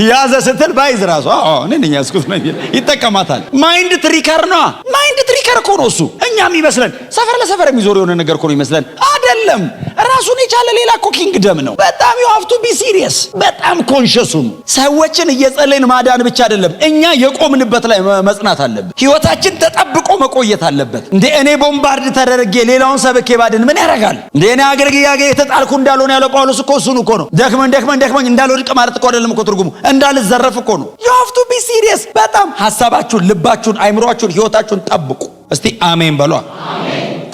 ያዘ ስትል ባይዝ ራሱ አዎ ነኝ ያስኩት ነው ይጠቀማታል። ማይንድ ትሪከር ነው። ማይንድ ትሪከር እኮ ነው እሱ። እኛም ይመስለን ሰፈር ለሰፈር የሚዞር የሆነ ነገር እኮ ነው ይመስለን። አይደለም። ራሱን የቻለ ሌላ እኮ ኪንግደም ነው። በጣም you have to be serious። በጣም ኮንሽስ ሁኑ። ሰዎችን እየጸለይን ማዳን ብቻ አይደለም፣ እኛ የቆምንበት ላይ መጽናት አለብን። ሕይወታችን ተጠብቆ መቆየት አለበት። እንዴ እኔ ቦምባርድ ተደረጌ ሌላውን ሰብኬ ባድን ምን ያደርጋል? እንዴ እኔ አገልግያጌ የተጣልኩ እንዳልሆነ ያለው ጳውሎስ እኮ እሱን እኮ ነው። ደክመኝ እንዳልወድቅ ማለት እኮ አይደለም እኮ ትርጉሙ፣ እንዳልዘረፍ እኮ ነው። you have to be serious። በጣም ሐሳባችሁን፣ ልባችሁን፣ አይምሮአችሁን፣ ሕይወታችሁን ጠብቁ። እስቲ አሜን በሏ።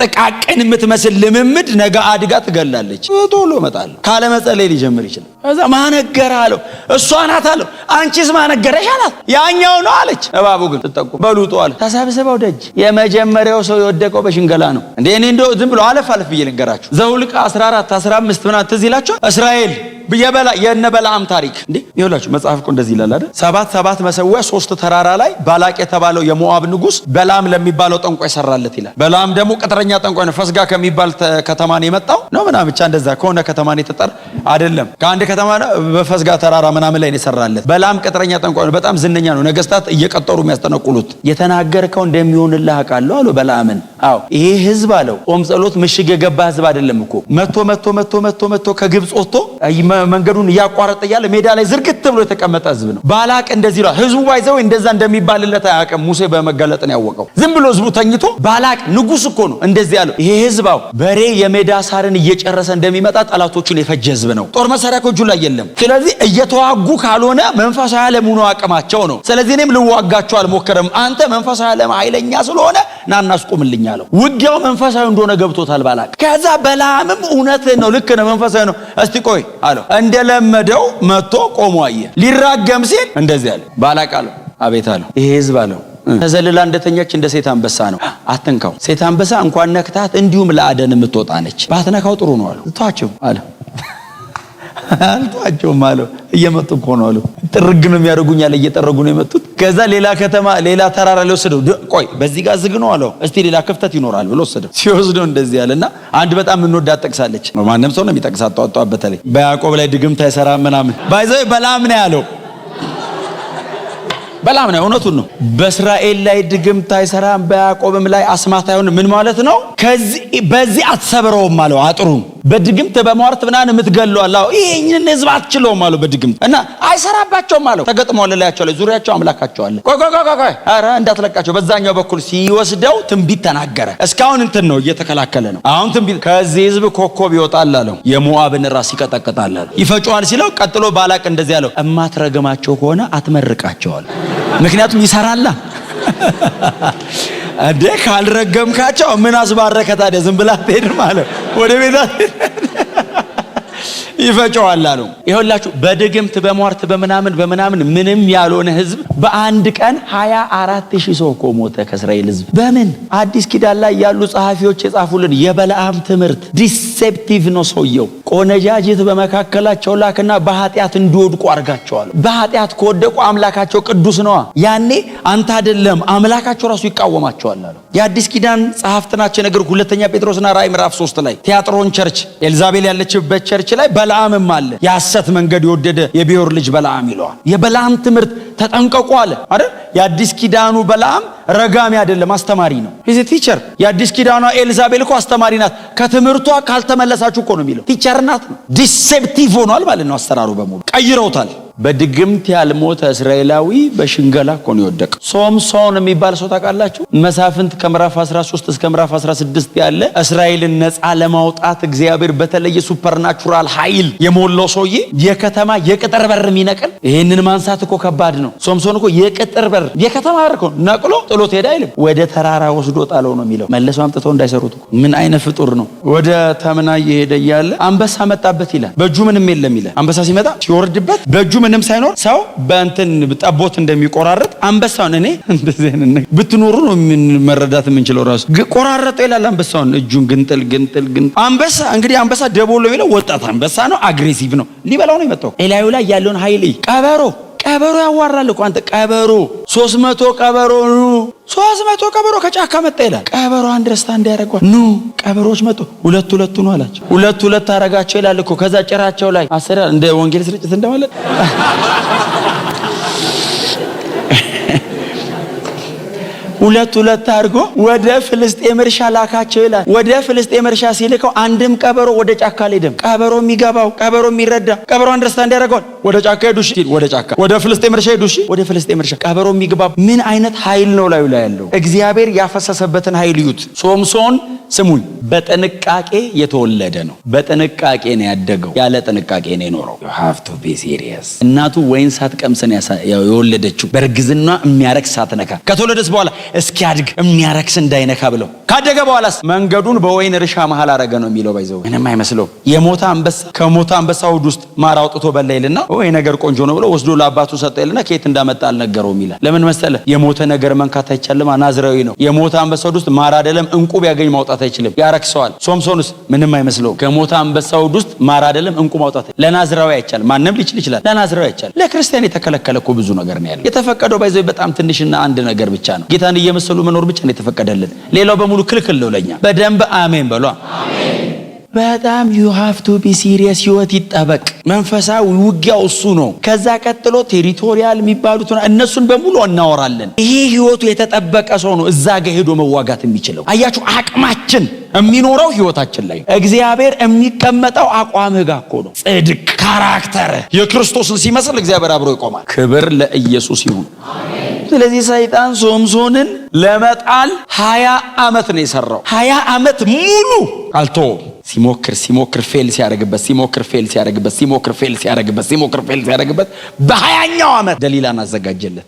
ጥቃቅን የምትመስል ልምምድ ነገ አድጋ ትገላለች። ቶሎ እመጣለሁ ካለ መጸለይ ሊጀምር ይችላል። ከዛ ማነገር አለው። እሷ ናት አለው። አንቺስ ማነገረሽ አላት። ያኛው ነው አለች። እባቡ ግን ተጠቁ በሉጡ አለ። ተሰብስበው ደጅ። የመጀመሪያው ሰው የወደቀው በሽንገላ ነው። እንዴ እኔ እንደው ዝም ብሎ አለፍ ብዬ ልንገራችሁ። ዘኍልቍ 14 15 ምናምን ትዝ ይላችሁ። እስራኤል የነበላም ታሪክ እንዴ ይኸውላችሁ መጽሐፍ እኮ እንደዚህ ይላል አይደል? 7 መሰዊያ 3 ተራራ ላይ ባላቅ የተባለው የሞዓብ ንጉስ በላም ለሚባለው ጠንቋይ ሰራለት ይላል። በላም ደግሞ ቅጥረኛ ጠንቋይ ነው። ፈስጋ ከሚባል ከተማ ነው የመጣው ነው ምናምን ብቻ እንደዛ ከሆነ ከተማ ነው የተጠራ አይደለም። ከአንድ ከተማ በፈስጋ ተራራ ምናምን ላይ ነው የሰራለት። በላም ቅጥረኛ ጠንቋይ ነው። በጣም ዝነኛ ነው። ነገስታት እየቀጠሩ የሚያስጠነቁሉት። የተናገርከው እንደሚሆንልህ አውቃለሁ አለው በላምን። አዎ ይሄ ህዝብ አለው ጾም ጸሎት ምሽግ የገባ ህዝብ አይደለም እኮ መቶ ከግብጽ ወጥቶ መንገዱን እያቋረጠ ያለ ሜዳ ላይ ዝርግት ብሎ የተቀመጠ ህዝብ ነው። ባላቅ እንደዚህ ይላል። ህዝቡ ባይዘው እንደዛ እንደሚባልለት አያውቅም። ሙሴ በመገለጥን ያወቀው ዝም ብሎ ህዝቡ ተኝቶ ባላቅ ንጉስ እኮ ነው እንደዚህ ያለው። ይሄ ህዝባው በሬ የሜዳ ሳርን እየጨረሰ እንደሚመጣ ጠላቶቹን የፈጀ ህዝብ ነው። ጦር መሳሪያ እጁ ላይ የለም። ስለዚህ እየተዋጉ ካልሆነ መንፈሳዊ ዓለም ሆኖ አቅማቸው ነው። ስለዚህ እኔም ልዋጋቸው አልሞከረም። አንተ መንፈሳዊ ዓለም ኃይለኛ ስለሆነ ና እናስቆምልኝ አለው። ውጊያው መንፈሳዊ እንደሆነ ገብቶታል ባላቅ። ከዛ በላምም እውነት ነው ልክ ነው መንፈሳዊ ነው እስቲ ቆይ አለው። እንደለመደው መጥቶ ቆሞ አየ። ሊራገም ሲል እንደዚህ አለ። ባላቅ አለው አቤት አለው። ይሄ ህዝብ አለው ተዘልላ እንደተኛች እንደ ሴት አንበሳ ነው። አትንካው። ሴት አንበሳ እንኳን ነክታት እንዲሁም ለአደን የምትወጣ ነች። ባትነካው ጥሩ ነው አለው። ተዋቸው አለ። አልተዋቸውም አለው። እየመጡ እኮ ነው አለው። ጥርግ ነው የሚያደርጉኛል። እየጠረጉ ነው የመጡት። ከዛ ሌላ ከተማ ሌላ ተራራ ላይ ወሰደው። ቆይ በዚህ ጋር ዝግ ነው አለው። እስቲ ሌላ ክፍተት ይኖራል ብሎ ወሰደው። ሲወስደው እንደዚህ ያለና አንድ በጣም የምንወዳት ጠቅሳለች። ማንም ሰው ነው የሚጠቅሳት። ጧጧ በተለይ በያዕቆብ ላይ ድግምት አይሰራም ምናምን ባይዘው በላም ነው ያለው። በላም ነው እውነቱን ነው። በእስራኤል ላይ ድግምት አይሰራም፣ በያዕቆብም ላይ አስማት አይሆንም። ምን ማለት ነው? በዚህ አትሰብረውም አለው። አጥሩን በድግምት በመዋርት ምናምን የምትገለው አለ። ይሄን ህዝብ አትችለውም አለው በድግምት እና አይሰራባቸውም አለው። ተገጥመዋል ላያቸው ላይ ዙሪያቸው አምላካቸው አለ። ቆይ ኧረ እንዳትለቃቸው በዛኛው በኩል ሲወስደው ትንቢት ተናገረ። እስካሁን እንትን ነው እየተከላከለ ነው። አሁን ትንቢት ከዚህ ህዝብ ኮከብ ይወጣል አለው። የሞዓብን ራስ ይቀጠቅጣል አለው። ይፈጨዋል ሲለው ቀጥሎ ባላቅ እንደዚህ አለው፣ እማትረግማቸው ከሆነ አትመርቃቸዋል። ምክንያቱም ይሰራላ እንዴ ካልረገምካቸው ምን አስባረከ ታዲያ? ዝም ብላ ትሄድ ማለት ወደ ቤታ ይፈጨዋል አለው። ይኸውላችሁ በድግምት በመዋርት በምናምን ምንም ያልሆነ ህዝብ በአንድ ቀን 24,000 ሰው እኮ ሞተ ከእስራኤል ህዝብ። በምን አዲስ ኪዳን ላይ ያሉ ጸሐፊዎች የጻፉልን የበለዓም ትምህርት ዲሴፕቲቭ ነው። ሰውየው ቆነጃጅት በመካከላቸው ላክና በኃጢአት እንዲወድቁ አርጋቸዋል። በኃጢአት ከወደቁ አምላካቸው ቅዱስ ነዋ። ያኔ አንተ አይደለም አምላካቸው ራሱ ይቃወማቸዋል አለው። የአዲስ ኪዳን ጸሐፍት ናቸው ነገር ሁለተኛ ጴጥሮስና ራዕይ ምዕራፍ 3 ላይ ቲያጥሮን ቸርች ኤልዛቤል ያለችበት ቸርች ላይ በለዓምም አለ። የሐሰት መንገድ የወደደ የቢዮር ልጅ በለዓም ይለዋል። የበለዓም ትምህርት ተጠንቀቁ አለ አይደል? የአዲስ ኪዳኑ በለዓም ረጋሚ አይደለም፣ አስተማሪ ነው። ሂዝ ቲቸር። የአዲስ ኪዳኗ ኤልዛቤል እኮ አስተማሪ ናት። ከትምህርቷ ካልተመለሳችሁ እኮ ነው የሚለው። ቲቸር ናት ነው። ዲሴፕቲቭ ሆኗል ማለት ነው። አሰራሩ በሙሉ ቀይረውታል። በድግምት ያልሞተ እስራኤላዊ በሽንገላ እኮ ነው የወደቀው። ሶምሶን የሚባል ሰው ታውቃላችሁ? መሳፍንት ከምዕራፍ 13 እስከ ምዕራፍ 16 ያለ እስራኤልን ነፃ ለማውጣት እግዚአብሔር በተለየ ሱፐርናቹራል ኃይል የሞላው ሰውዬ የከተማ የቅጥር በር የሚነቅል። ይሄንን ማንሳት እኮ ከባድ ነው። ሶምሶን እኮ የቅጥር በር የከተማ በር እኮ ነቅሎ ጥሎት ሄዳ አይልም፣ ወደ ተራራ ወስዶ ጣለው ነው የሚለው። መለሰው አምጥተው እንዳይሰሩት እኮ። ምን አይነት ፍጡር ነው? ወደ ተምና እየሄደ እያለ አንበሳ መጣበት ይላል። በእጁ ምንም የለም ይላል። አንበሳ ሲመጣ ሲወርድበት በእጁ ምንም ሳይኖር ሰው በእንትን ጠቦት እንደሚቆራረጥ አንበሳውን እኔ እንደዚህ አይነት ብትኖሩ ነው መረዳት የምንችለው። ራሱ ቆራረጠው ይላል አንበሳውን። እጁን ግንጥል አንበሳ እንግዲህ አንበሳ ደቦሎ የሚለው ወጣት አንበሳ ነው። አግሬሲቭ ነው። ሊበላው ነው የመጣው። ኤላዩ ላይ ያለውን ኃይል ቀበሮ ያዋራል እኮ አንተ። ቀበሮ 300 ቀበሮ 300 ቀበሮ ከጫካ መጣ ይላል። ቀበሮ አንደርስታንድ ያደርጋል። ኑ ቀበሮች መጡ፣ ሁለት ነው አላቸው። ሁለት አረጋቸው ይላል እኮ። ከዛ ጭራቸው ላይ አሰራ እንደ ወንጌል ስርጭት እንደማለት ሁለት አድርጎ ወደ ፍልስጤም እርሻ ላካቸው ይላል። ወደ ፍልስጤም እርሻ ሲልከው አንድም ቀበሮ ወደ ጫካ አልሄደም። ቀበሮ የሚገባው ቀበሮ የሚረዳ ቀበሮ አንደርስታንድ ያደርጋል። ወደ ጫካ ሄዱ፣ ወደ ጫካ ወደ ፍልስጤም እርሻ ሄዱ፣ ወደ ፍልስጤም እርሻ። ቀበሮ የሚገባው ምን አይነት ኃይል ነው ላይ ያለው? እግዚአብሔር ያፈሰሰበትን ኃይል ይዩት። ሶምሶን ስሙኝ፣ በጥንቃቄ የተወለደ ነው። በጥንቃቄ ነው ያደገው። ያለ ጥንቃቄ ነው የኖረው። you have to be serious። እናቱ ወይን ሳትቀምስን የወለደችው በእርግዝና የሚያረክስ ሳትነካ ከተወለደስ በኋላ እስኪያድግ የሚያረክስ እንዳይነካ ብለው ካደገ በኋላስ መንገዱን በወይን እርሻ መሃል አረገ ነው የሚለው። ባይዘው ምንም አይመስለው። የሞተ አንበሳ ከሞተ አንበሳ ሆድ ውስጥ ማር አውጥቶ በላ ይልና ወይ ነገር ቆንጆ ነው ብሎ ወስዶ ለአባቱ ሰጠ ይልና ከየት እንዳመጣ አልነገረውም ይላል። ለምን መሰለ? የሞተ ነገር መንካት አይቻልም። ናዝራዊ ነው። የሞተ አንበሳ ሆድ ውስጥ ማር አይደለም እንቁ ቢያገኝ ማውጣት አይችልም፣ ያረክሰዋል። ሶምሶንስ ምንም አይመስለው። ከሞተ አንበሳ ሆድ ውስጥ ማር አይደለም እንቁ ማውጣት ለናዝራዊ አይቻልም። ማንም ሊችል ይችላል፣ ለናዝራዊ አይቻልም። ለክርስቲያን የተከለከለ እኮ ብዙ ነገር ነው ያለው። የተፈቀደው ባይዘው በጣም ትንሽና አንድ ነገር ብቻ ነው። ጌታን እየመሰሉ መኖር ብቻ ነው የተፈቀደልን። ሌላው በሙሉ ክልክል ነው ለኛ። በደንብ አሜን በሏ። በጣም you have to be serious። ህይወት ይጠበቅ። መንፈሳዊ ውጊያው እሱ ነው። ከዛ ቀጥሎ ቴሪቶሪያል የሚባሉት እነሱን በሙሉ እናወራለን። ይሄ ህይወቱ የተጠበቀ ሰው ነው እዛ ጋር ሄዶ መዋጋት የሚችለው። አያችሁ፣ አቅማችን የሚኖረው ህይወታችን ላይ። እግዚአብሔር የሚቀመጠው አቋምህ ጋር እኮ ነው። ጽድቅ፣ ካራክተር የክርስቶስን ሲመስል እግዚአብሔር አብሮ ይቆማል። ክብር ለኢየሱስ ይሁን። ስለዚህ ሰይጣን ሶምሶንን ለመጣል 20 ዓመት ነው የሰራው። 20 ዓመት ሙሉ አልተወም። ሲሞክር ፌል ሲያደርግበት በ20ኛው ዓመት ደሊላን አዘጋጀለት።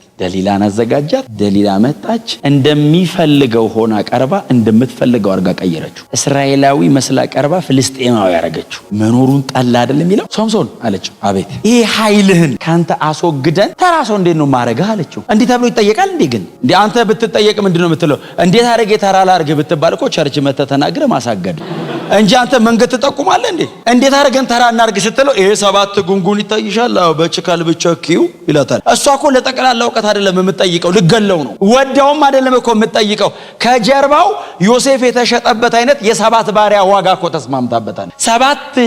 ደሊላ መጣች። እንደሚፈልገው ሆና ቀርባ እንደምትፈልገው አርጋ ቀየረችው። እስራኤላዊ መስላ ቀርባ ፍልስጤማዊ ያረገችው። መኖሩን ጠላ አይደለም የሚለው። ሶምሶን አለችው፣ አቤት። ይሄ ኃይልህን ካንተ አስወግደን ተራ ሰው እንዴት ነው ማረጋህ አለችው። እንዲህ ተብሎ ይጠየቃል እንዴ? ግን እንዴ አንተ ብትጠየቅ ምንድነው የምትለው? እንዴት አረገ ተራ ላርገ ብትባል እኮ ቸርች መተህ ተናግረህ ማሳገድ እንጂ አንተ መንገድ ትጠቁማለህ እንዴ? እንዴት አረገን ተራ እናርግ ስትለው ይሄ 7 ጉንጉን ይታይሻል፣ አዎ በችካል ብቻኪው ይላታል። እሷ እኮ ለጠቅላላ ዕውቀት አይደለም የምትጠይቀው፣ ልገለው ነው። ወዳውም አይደለም እኮ የምትጠይቀው። ከጀርባው ዮሴፍ የተሸጠበት አይነት የ7 ባሪያ ዋጋ እኮ ተስማምታበታል። 7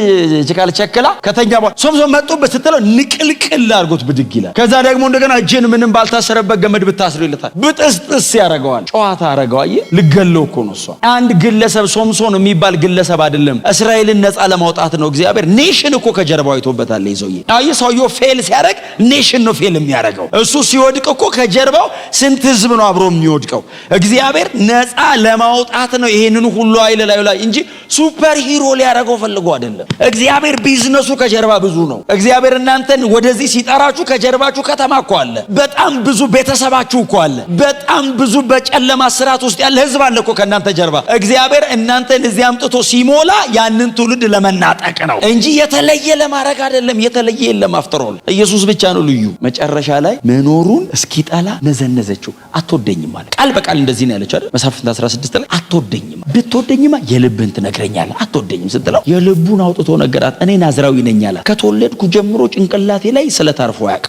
ችካል ቸክላ ከተኛ በኋላ ሶምሶን መጡበት ስትለው ንቅልቅል አድርጎት ብድግ ይላል። ከዛ ደግሞ እንደገና እጅን ምንም ባልታሰረበት ገመድ ብታስሩ ይላታል። ብጥስጥስ ያረጋዋል። ጨዋታ አረጋው። ልገለው እኮ ነው። እሷ አንድ ግለሰብ ሶምሶን የሚባል ግለሰብ ቤተሰብ አይደለም። እስራኤልን ነፃ ለማውጣት ነው። እግዚአብሔር ኔሽን እኮ ከጀርባው አይቶበታል። ይዘውዬ ሰውየው ፌል ሲያደርግ ኔሽን ነው ፌል የሚያደርገው። እሱ ሲወድቅ እኮ ከጀርባው ስንት ህዝብ ነው አብሮ የሚወድቀው። እግዚአብሔር ነፃ ለማውጣት ነው ይሄንን ሁሉ ኃይል ላይ እንጂ ሱፐር ሂሮ ሊያደርገው ፈልጎ አይደለም። እግዚአብሔር ቢዝነሱ ከጀርባ ብዙ ነው። እግዚአብሔር እናንተን ወደዚህ ሲጠራችሁ ከጀርባችሁ ከተማ እኮ አለ። በጣም ብዙ ቤተሰባችሁ እኮ አለ። በጣም ብዙ በጨለማ ስራት ውስጥ ያለ ህዝብ አለ እኮ ከእናንተ ጀርባ። እግዚአብሔር እናንተን እዚህ አምጥቶ ሲሞላ ያንን ትውልድ ለመናጠቅ ነው እንጂ የተለየ ለማድረግ አይደለም። የተለየ የለም። አፍጥሮል ኢየሱስ ብቻ ነው ልዩ። መጨረሻ ላይ መኖሩን እስኪጠላ ነዘነዘችው። አትወደኝም ማለት ቃል በቃል እንደዚህ ነው ያለች አይደል? መሳፍንት 16 ላይ አትወደኝም፣ ብትወደኝማ የልብህን ትነግረኛለህ። አትወደኝም ስትለው የልቡን አውጥቶ ነገራት። እኔ ናዝራዊ ነኝ አለ። ከተወለድኩ ጀምሮ ጭንቅላቴ ላይ ስለታርፎ ያውቅ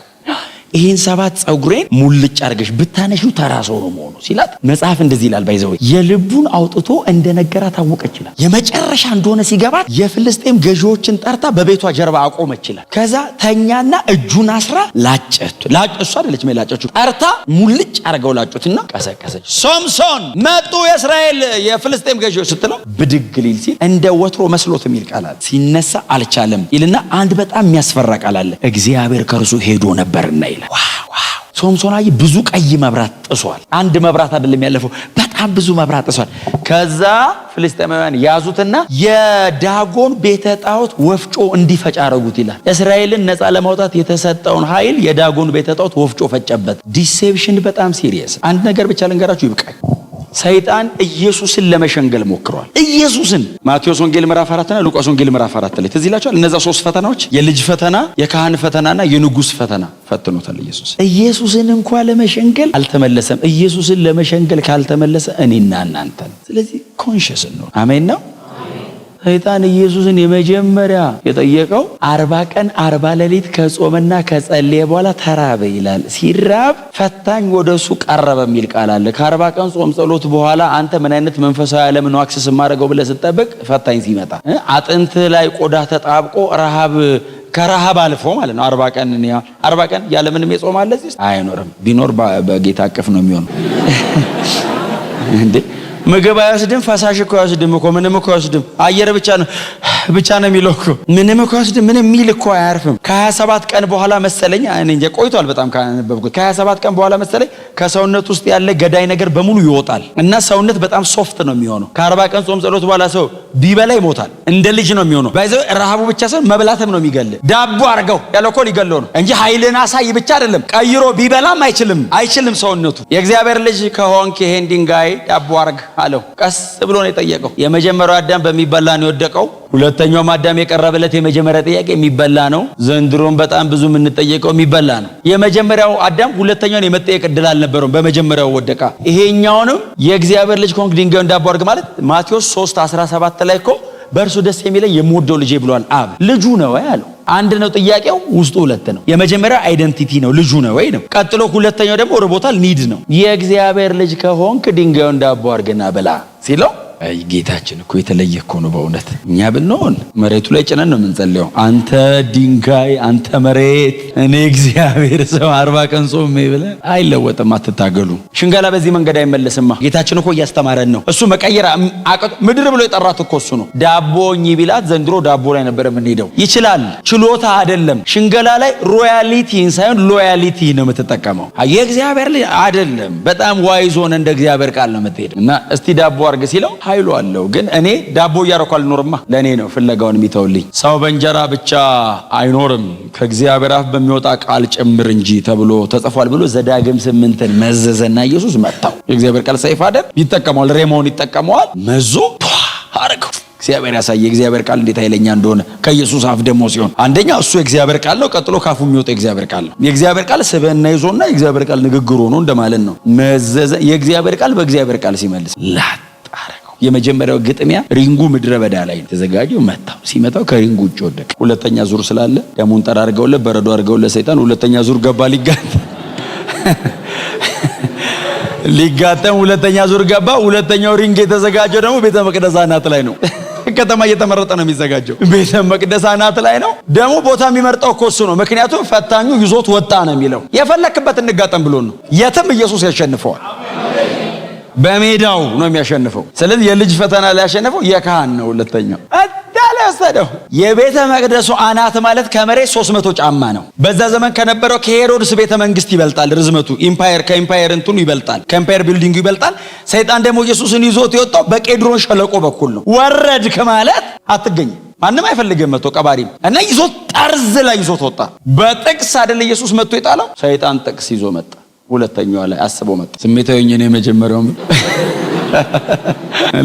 ይሄን 7 ጸጉሬን ሙልጭ አርገሽ ብታነሺው ተራሶ ነው መሆኑ ሲላት መጽሐፍ እንደዚህ ይላል። ባይዘው የልቡን አውጥቶ እንደነገራት ታወቀች ይላል። የመጨረሻ እንደሆነ ሲገባት የፍልስጤም ገዢዎችን ጠርታ በቤቷ ጀርባ አቆመች ይላል። ከዛ ተኛና እጁን አስራ ላጨት እሷ አይደለች መላጨቱ ጠርታ ሙልጭ አርገው ላጩትና ቀሰቀሰች። ሶምሶን መጡ የእስራኤል የፍልስጤም ገዢዎች ስትለው ብድግ ሊል ሲል እንደ ወትሮ መስሎት የሚል ቃል አለ። ሲነሳ አልቻለም ይልና አንድ በጣም የሚያስፈራ ቃል አለ። እግዚአብሔር ከርሱ ሄዶ ነበርና ይላል። ሶምሶን ብዙ ቀይ መብራት ጥሷል። አንድ መብራት አይደለም ያለፈው፣ በጣም ብዙ መብራት ጥሷል። ከዛ ፍልስጤማውያን ያዙትና የዳጎን ቤተ ጣዖት ወፍጮ እንዲፈጭ አረጉት ይላል። እስራኤልን ነፃ ለማውጣት የተሰጠውን ኃይል የዳጎን ቤተ ጣዖት ወፍጮ ፈጨበት። ዲሴፕሽን በጣም ሲሪየስ። አንድ ነገር ብቻ ልንገራችሁ ይብቃኝ። ሰይጣን ኢየሱስን ለመሸንገል ሞክሯል። ኢየሱስን ማቴዎስ ወንጌል ምዕራፍ 4 እና ሉቃስ ወንጌል ምዕራፍ 4 ላይ ትዝ ይላችኋል። እነዛ 3 ፈተናዎች የልጅ ፈተና፣ የካህን ፈተናና የንጉስ ፈተና ፈትኖታል። ኢየሱስን እንኳን ለመሸንገል አልተመለሰም። ኢየሱስን ለመሸንገል ካልተመለሰ እኔና እናንተ። ስለዚህ ኮንሺየስ ነው። አሜን ነው። ሰይጣን ኢየሱስን የመጀመሪያ የጠየቀው 40 ቀን 40 ሌሊት ከጾመና ከጸለየ በኋላ ተራበ ይላል። ሲራብ ፈታኝ ወደሱ ቀረበ የሚል ቃል አለ። ከ40 ቀን ጾም ጸሎት በኋላ አንተ ምን አይነት መንፈሳዊ ዓለም ነው አክሰስ ማድረገው ብለህ ስትጠብቅ ፈታኝ ሲመጣ አጥንት ላይ ቆዳ ተጣብቆ ከረሃብ አልፎ ማለት ነው። 40 ቀን ያለ ምንም የጾም አለ እዚህ አይኖርም። ቢኖር በጌታ አቅፍ ነው የሚሆነው እንዴ። ምግብ አይወስድም፣ ፈሳሽ እኮ አይወስድም እኮ ምንም እኮ አይወስድም። አየር ብቻ ነው የሚለው እኮ ምንም እኮ አይወስድም። ምንም ሚል እኮ አያርፍም። ከ27 ቀን በኋላ መሰለኝ እኔ እንጃ ቆይቷል በጣም ካነበብኩት። ከ27 ቀን በኋላ መሰለኝ ከሰውነት ውስጥ ያለ ገዳይ ነገር በሙሉ ይወጣል እና ሰውነት በጣም ሶፍት ነው የሚሆነው። ከ40 ቀን ጾም ጸሎት በኋላ ሰው ቢበላ ይሞታል። እንደ ልጅ ነው የሚሆነው። ባይዘው ረሃቡ ብቻ ሳይሆን መብላትም ነው የሚገል። ዳቦ አርገው ያለው እኮ ሊገለው ነው እንጂ ኃይልን አሳይ ብቻ አይደለም። ቀይሮ ቢበላም አይችልም ሰውነቱ። የእግዚአብሔር ልጅ ከሆንክ ይሄን ድንጋይ ዳቦ አርግ አለው። ቀስ ብሎ ነው የጠየቀው። የመጀመሪያው አዳም በሚበላ ነው የወደቀው። ሁለተኛው አዳም የቀረበለት የመጀመሪያ ጥያቄ የሚበላ ነው። ዘንድሮም በጣም ብዙ የምንጠየቀው የሚበላ ነው። የመጀመሪያው አዳም ሁለተኛውን የመጠየቅ ዕድል አልነበረውም። በመጀመሪያው ወደቀ። ይሄኛውንም የእግዚአብሔር ልጅ ከሆንክ ድንጋዩን ዳቦ አድርግ ማለት ማቴዎስ 3:17 ላይ እኮ በእርሱ ደስ የሚለኝ የምወደው ልጄ ብሏል አብ። ልጁ ነው ያለው። አንድ ነው ጥያቄው፣ ውስጡ ሁለት ነው። የመጀመሪያው አይደንቲቲ ነው፣ ልጁ ነው ወይ ነው። ቀጥሎ ሁለተኛው ደግሞ ርቦታል፣ ኒድ ነው። የእግዚአብሔር ልጅ ከሆንክ ድንጋዩን ዳቦ አድርግና ብላ ሲለው ጌታችን እኮ የተለየ እኮ ነው በእውነት። እኛ ብንሆን መሬቱ ላይ ጭነን ነው የምንጸልየው። አንተ ድንጋይ፣ አንተ መሬት፣ እኔ እግዚአብሔር ሰው 40 ቀን ጾም ብለህ አይለወጥም። አትታገሉ። ሽንገላ በዚህ መንገድ አይመለስማ። ጌታችን እኮ እያስተማረን ነው። እሱ መቀየር አቀጥ ምድር ብሎ የጠራት እኮ እሱ ነው። ዳቦኝ ቢላት ዘንድሮ ዳቦ ላይ ነበር የምንሄደው። ይችላል፣ ችሎታ አይደለም። ሽንገላ ላይ ሮያሊቲን ሳይሆን ሎያሊቲ ነው የምትጠቀመው። የእግዚአብሔር ልጅ አይደለም። በጣም ዋይዝ ሆነ እንደ እግዚአብሔር ቃል ነው የምትሄድ እና እስቲ ዳቦ አድርግ ሲለው ኃይሉ አለው። ግን እኔ ዳቦ እያረኩ አልኖርማ። ለእኔ ነው ፍለጋውን የሚተውልኝ። ሰው በእንጀራ ብቻ አይኖርም ከእግዚአብሔር አፍ በሚወጣ ቃል ጭምር እንጂ ተብሎ ተጽፏል ብሎ ዘዳግም 8ን መዘዘና ኢየሱስ መታው። የእግዚአብሔር ቃል ሰይፍ አይደል? ይጠቀመዋል። ሬሞን ይጠቀመዋል። መዞ አረገው። እግዚአብሔር ያሳየ የእግዚአብሔር ቃል እንዴት ኃይለኛ እንደሆነ ከኢየሱስ አፍ ደግሞ ሲሆን አንደኛ እሱ የእግዚአብሔር ቃል ነው። ቀጥሎ ካፉ የሚወጣ የእግዚአብሔር ቃል ነው። የእግዚአብሔር ቃል ስብዕና ይዞና የእግዚአብሔር ቃል ንግግር ሆኖ እንደማለት ነው። መዘዘ የእግዚአብሔር ቃል በእግዚአብሔር ቃል ሲመልስ የመጀመሪያው ግጥሚያ ሪንጉ ምድረ በዳ ላይ ተዘጋጀው። መታው። ሲመታው ከሪንጉ ውጭ ወደቀ። ሁለተኛ ዙር ስላለ ደሙን ጠራርገውለት በረዶ አድርገውለት ሰይጣን ሁለተኛ ዙር ገባ። ሊጋጠም ሁለተኛ ዙር ገባ። ሁለተኛው ሪንግ የተዘጋጀው ደግሞ ቤተ መቅደስ አናት ላይ ነው። ከተማ እየተመረጠ ነው የሚዘጋጀው። ቤተ መቅደስ አናት ላይ ነው። ደግሞ ቦታ የሚመርጠው እኮ እሱ ነው። ምክንያቱም ፈታኙ ይዞት ወጣ ነው የሚለው። የፈለክበት እንጋጠም ብሎ ነው። የትም ኢየሱስ ያሸንፈዋል። በሜዳው ነው የሚያሸንፈው። ስለዚህ የልጅ ፈተና ላይ ያሸነፈው የካህን ነው። ሁለተኛው እንዳለ ወሰደው። የቤተ መቅደሱ አናት ማለት ከመሬት 300 ጫማ ነው። በዛ ዘመን ከነበረው ከሄሮድስ ቤተ መንግስት ይበልጣል ርዝመቱ። ኢምፓየር ከኢምፓየር እንትኑ ይበልጣል፣ ከኢምፓየር ቢልዲንጉ ይበልጣል። ሰይጣን ደግሞ ኢየሱስን ይዞት የወጣው በቄድሮን ሸለቆ በኩል ነው። ወረድክ ማለት አትገኝም። ማንም አይፈልግም መጥቶ ቀባሪም እና ይዞት ጠርዝ ላይ ይዞት ወጣ። በጥቅስ አይደል ኢየሱስ መጥቶ የጣለው፣ ሰይጣን ጥቅስ ይዞ መጣ። ሁለተኛው ላይ አስቦ መጣ። ስሜታዊ ነው የመጀመሪያው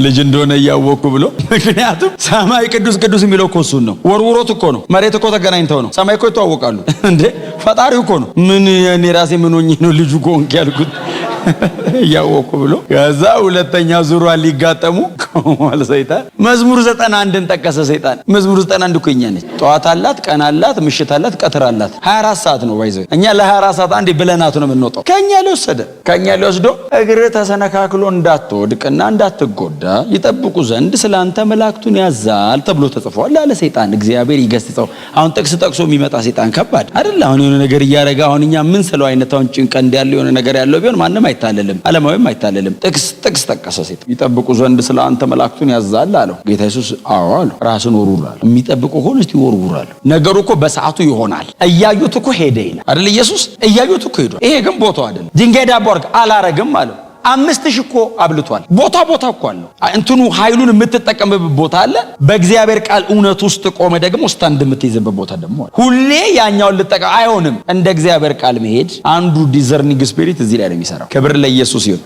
ልጅ እንደሆነ ያወቁ ብሎ። ምክንያቱም ሰማይ ቅዱስ ቅዱስ የሚለው እኮ እሱን ነው። ወርውሮት እኮ ነው። መሬት እኮ ተገናኝተው ነው። ሰማይ እኮ ይተዋወቃሉ እንዴ! ፈጣሪው እኮ ነው። ምን እኔ ራሴ ምን ሆኜ ነው ልጁ ጎንክ ያልኩት ያወቁ ብሎ። ከዛ ሁለተኛ ዙሯን ሊጋጠሙ ቆሟል ሰይጣን። መዝሙር 91ን ጠቀሰ ሰይጣን። መዝሙር 91 እኮ የኛ ነች። ጠዋት አላት፣ ቀን አላት፣ ምሽት አላት፣ ቀትር አላት። 24 ሰዓት ነው ባይዘ። እኛ ለ24 ሰዓት አንዴ ብለናት ነው የምንወጣው። ከኛ ሊወሰደ ከኛ ሊወስዶ እግር ተሰነካክሎ እንዳትወድቅና እንዳትጎዳ ይጠብቁ ዘንድ ስላንተ መላእክቱን ያዛል ተብሎ ተጽፏል አለ ሰይጣን። እግዚአብሔር ይገስጸው። አሁን ጥቅስ ጠቅሶ የሚመጣ ሰይጣን ከባድ አይደል? አሁን የሆነ ነገር እያረጋ አሁን እኛ ምን ስለው አይነታውን ጭንቀት ያለው የሆነ ነገር ያለው ቢሆን ማንም አይታለልም፣ ዓለማዊም አይታለልም። ጥቅስ ጠቀሰ ሰይጣን። ይጠብቁ ዘንድ ስላንተ መላእክቱን ያዛል አለው ጌታ ኢየሱስ። አዎ አለ። ራስን ወርውራል። የሚጠብቁ ሆነ እስቲ ወርውራል። ነገሩ እኮ በሰዓቱ ይሆናል። እያዩት እኮ ሄደ ይላል አይደል? ኢየሱስ እያዩት እኮ ሄዶ፣ ይሄ ግን ቦታው አይደለም። ድንጋይ ዳቦ አድርግ አላረግም አለው። 5000 እኮ አብልቷል። ቦታ እኮ አለው። እንትኑ ኃይሉን የምትጠቀምበት ቦታ አለ። በእግዚአብሔር ቃል እውነት ውስጥ ቆመ ደግሞ ስታንድ የምትይዝበት ቦታ ደግሞ አለ። ሁሌ ያኛውን ልጠቀም አይሆንም። እንደ እግዚአብሔር ቃል መሄድ አንዱ ዲዘርኒንግ ስፒሪት እዚህ ላይ ነው የሚሰራው። ክብር ለኢየሱስ ይሁን።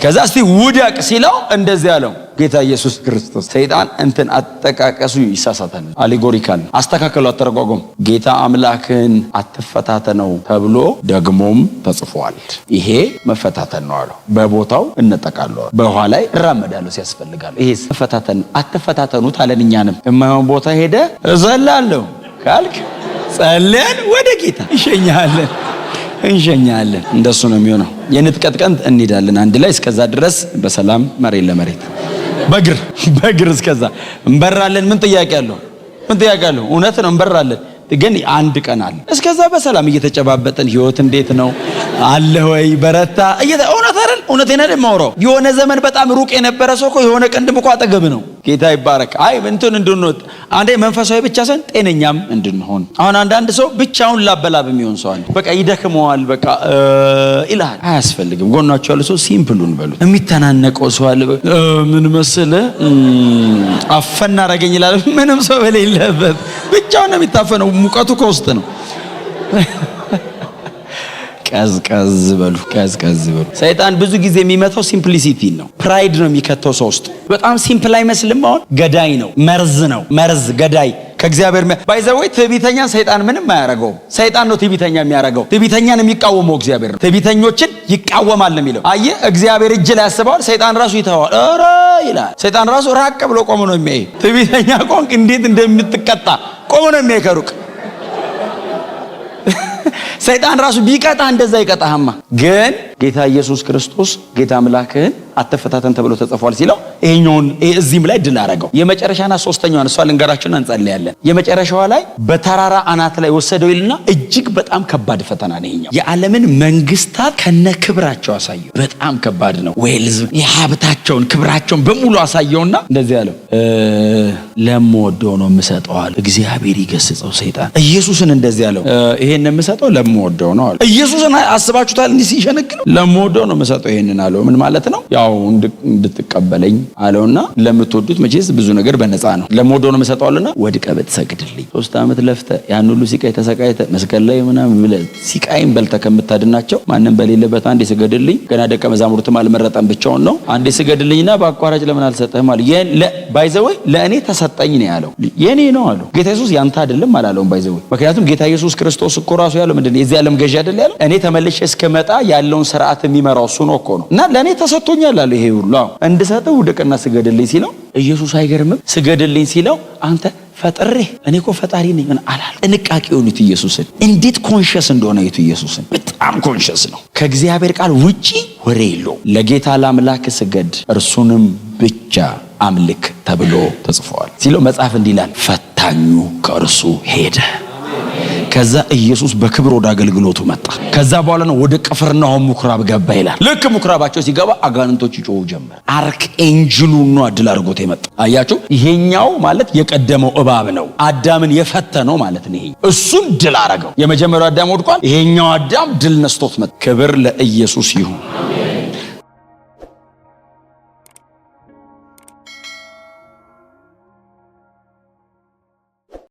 ከዛ እስቲ ውደቅ ሲለው እንደዚህ ያለው ጌታ ኢየሱስ ክርስቶስ። ሰይጣን እንትን አጠቃቀሱ ይሳሳታል። አሌጎሪካል አስተካከሉ፣ አተረጓጎም። ጌታ አምላክን አትፈታተነው ተብሎ ደግሞም ተጽፏል። ይሄ መፈታተን ነው አለው። በቦታው እንጠቃለሁ፣ በውሃ ላይ እራመዳለሁ ሲያስፈልጋል። ይሄ መፈታተን አትፈታተኑት አለን። እኛንም የማይሆን ቦታ ሄደ እዘላለሁ ካልክ ጸልየን ወደ ጌታ እንሸኛለን። እንደሱ ነው የሚሆነው። የንጥቀት ቀን እንሄዳለን አንድ ላይ። እስከዛ ድረስ በሰላም መሬት ለመሬት በእግር እስከዛ እንበራለን። ምን ጥያቄ አለው? እውነት ነው እንበራለን። ግን አንድ ቀን አለ። እስከዛ በሰላም እየተጨባበጠን ህይወት እንዴት ነው አለ ወይ በረታ እውነት አይደል? እውነቴን አይደል የማወራው? የሆነ ዘመን በጣም ሩቅ የነበረ ሰው እኮ የሆነ ቀንድም እኮ አጠገብ ነው። ጌታ ይባረክ። አይ እንትን እንድንሆን አንዴ መንፈሳዊ ብቻ ሳይሆን ጤነኛም እንድንሆን። አሁን አንዳንድ ሰው ብቻውን ላበላብ የሚሆን ሰው አለ። በቃ ይደክመዋል፣ በቃ ይላል። አያስፈልግም። ጎናቸው ያለ ሰው ሲምፕሉን በሉት። የሚተናነቀው ሰው አለ። ምን መሰለህ አፈና አረገኝ ይላል። ምንም ሰው በሌለበት ብቻውን ነው የሚታፈነው። ሙቀቱ ከውስጥ ነው። ቀዝቀዝ በሉ። ሰይጣን ብዙ ጊዜ የሚመታው ሲምፕሊሲቲ ነው። ፕራይድ ነው የሚከተው ሰው ውስጥ። በጣም ሲምፕል አይመስልም? አሁን ገዳይ ነው፣ መርዝ ገዳይ። ከእግዚአብሔር ባይዘወይ ትዕቢተኛን ሰይጣን ምንም አያረገው። ሰይጣን ነው ትዕቢተኛ የሚያረገው። ትዕቢተኛን የሚቃወመው እግዚአብሔር ነው። ትዕቢተኞችን ይቃወማል ነው የሚለው። አየህ፣ እግዚአብሔር እጅ ላይ ያስበዋል፣ ሰይጣን ራሱ ይተዋል። ኧረ ይላል። ሰይጣን ራሱ ራቅ ብሎ ቆሞ ነው የሚያይ። ትዕቢተኛ ቆንክ እንዴት እንደምትቀጣ ቆሞ ነው የሚያይ ከሩቅ። ሰይጣን ራሱ ቢቀጣ እንደዛ ይቀጣህማ። ግን ጌታ ኢየሱስ ክርስቶስ ጌታ አምላክህን አትፈታተን ተብሎ ተጽፏል ሲለው ይሄኛውን እዚህም ላይ ድል አረገው። የመጨረሻና ሶስተኛዋን እሷ ልንገራችሁና እንጸልያለን። የመጨረሻዋ ላይ በተራራ አናት ላይ ወሰደው ይልና እጅግ በጣም ከባድ ፈተና ነው ይሄኛው። የዓለምን መንግስታት ከነ ክብራቸው አሳየው። በጣም ከባድ ነው። ዌልዝ የሀብታቸውን ክብራቸውን በሙሉ አሳየውና እንደዚህ ያለው ለምወደው ነው የምሰጠው አለ። እግዚአብሔር ይገስጸው ሰይጣን። ኢየሱስን እንደዚህ ያለው ይሄን የምሰጠው ለምወደው ነው አለ። ኢየሱስን አስባችሁታል? እንዲህ ሲሸነግል ለምወደው ነው የምሰጠው ይሄንን አለው። ምን ማለት ነው? ያው እንድትቀበለኝ አለውና ለምትወዱት መቼስ ብዙ ነገር በነፃ ነው። ለምወደው ነው የምሰጠው አለና ወድቀህ ብትሰግድልኝ 3 ዓመት ለፍተህ ያን ሁሉ ሲቃይ ተሰቃይተህ መስቀል ላይ ምናምን ብለህ ሲቃይም በልተህ ከምታድናቸው ማንም በሌለበት አንዴ ስገድልኝ። ገና ደቀ መዛሙርትም አልመረጠም ብቻውን ነው። አንዴ ስገድልኝና በአቋራጭ ለምን አልሰጠህም አለ። ባይዘወይ ለእኔ ተሰጠኝ ነው ያለው። የኔ ነው አለው። ጌታ ኢየሱስ ያንተ አይደለም አላለውም ባይዘወይ። ምክንያቱም ጌታ ኢየሱስ ክርስቶስ እኮ ራሱ ያለው ምንድነው? የዚህ ዓለም ገዢ አይደል ያለው። እኔ ተመልሼ እስከመጣ ያለውን ስርዓት የሚመራው እሱ ነው እኮ ነው። እና ለእኔ ተሰጥቶኛል አለ። ይሄ ሁሉ እንድሰጠው ውደቅና ስገድልኝ ሲለው ኢየሱስ አይገርምም? ስገድልኝ ሲለው አንተ ፈጥሬ እኔ እኮ ፈጣሪ ነኝ አላል። ጥንቃቄውን ይቱ ኢየሱስን እንዴት ኮንሽስ እንደሆነ ይቱ ኢየሱስን በጣም ኮንሽስ ነው። ከእግዚአብሔር ቃል ውጪ ወሬ የለው። ለጌታ ለአምላክ ስገድ እርሱንም ብቻ አምልክ ተብሎ ተጽፏል ሲለው መጽሐፍ እንዲህ ይላል፣ ፈታኙ ከእርሱ ሄደ። ከዛ ኢየሱስ በክብር ወደ አገልግሎቱ መጣ። ከዛ በኋላ ነው ወደ ቅፍርናሆም ምኩራብ ገባ ይላል። ልክ ምኩራባቸው ሲገባ አጋንንቶች ይጮሁ ጀመር። አርክኤንጅሉ ነው ድል አድርጎት የመጣ። አያችሁ፣ ይሄኛው ማለት የቀደመው እባብ ነው፣ አዳምን የፈተነው ማለት ነው። ይሄ እሱን ድል አረገው። የመጀመሪያው አዳም ወድቋል፣ ይሄኛው አዳም ድል ነስቶት መጣ። ክብር ለኢየሱስ ይሁን።